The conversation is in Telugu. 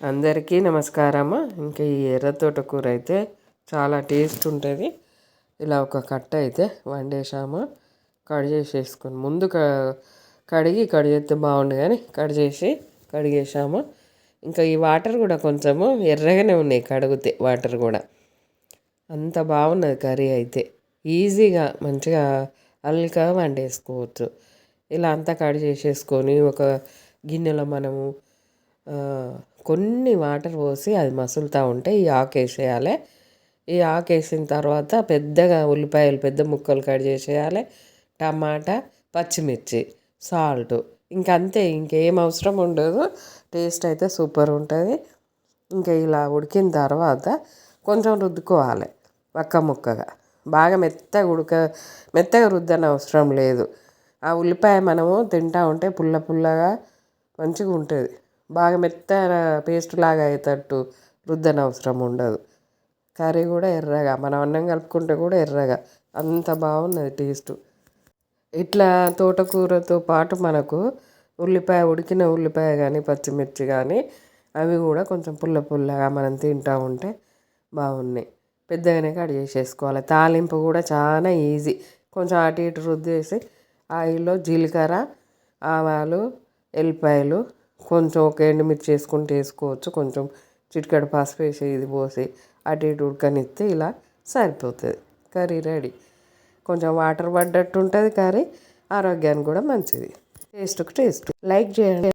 అందరికీ నమస్కారము. ఇంకా ఈ ఎర్ర తోటకూర అయితే చాలా టేస్ట్ ఉంటుంది. ఇలా ఒక కట్ట అయితే వండేసాము. కట్ చేసేసుకొని ముందు కడిగేస్తే బాగుండు కానీ కడిగేసాము. ఇంకా ఈ వాటర్ కూడా కొంచెము ఎర్రగానే ఉన్నాయి కడిగితే వాటర్ కూడా. అంత బాగున్నది కర్రీ అయితే. ఈజీగా మంచిగా అల్లిక వండేసుకోవచ్చు. ఇలా అంతా కట్ చేసేసుకొని ఒక గిన్నెలో మనము కొన్ని వాటర్ పోసి అది మసులుతూ ఉంటే ఈ ఆకు వేసేయాలి. ఈ ఆకు వేసిన తర్వాత పెద్దగా ఉల్లిపాయలు పెద్ద ముక్కలు కట్ చేసేయాలి. టమాటా, పచ్చిమిర్చి, సాల్ట్, ఇంకంతే, ఇంకేం అవసరం ఉండదు. టేస్ట్ అయితే సూపర్ ఉంటుంది. ఇంకా ఇలా ఉడికిన తర్వాత కొంచెం రుద్దుకోవాలి ముక్కగా. బాగా మెత్తగా రుద్దన అవసరం లేదు. ఆ ఉల్లిపాయ మనము తింటూ ఉంటే పుల్లగా మంచిగా ఉంటుంది. బాగా మెత్తగా పేస్ట్ లాగా అయ్యేటట్టు రుద్దన అవసరం ఉండదు. కర్రీ కూడా ఎర్రగా మనం అన్నం కలుపుకుంటే కూడా ఎర్రగా అంత బాగున్నది టేస్ట్. ఇట్లా తోటకూరతో పాటు మనకు ఉడికిన ఉల్లిపాయ కానీ పచ్చిమిర్చి కానీ అవి కూడా కొంచెం పుల్లగా మనం తింటూ ఉంటే బాగున్నాయి. పెద్దగానే కట్ చేసేసుకోవాలి. తాలింపు కూడా చాలా ఈజీ. కొంచెం అటు ఇటు రుద్దేసి ఆయిల్లో జీలకర్ర, ఆవాలు, ఎల్లిపాయలు, కొంచెం ఒక ఎండుమిర్చి వేసుకోవచ్చు. కొంచెం చిటికెడు పసుపు వేసి ఇది పోసి అటు ఇటు ఉడకనిస్తే ఇలా సరిపోతుంది. Curry ready. కొంచెం వాటర్ పడ్డట్టు ఉంటుంది కర్రీ. ఆరోగ్యానికి కూడా మంచిది. టేస్ట్ లైక్ చేయండి.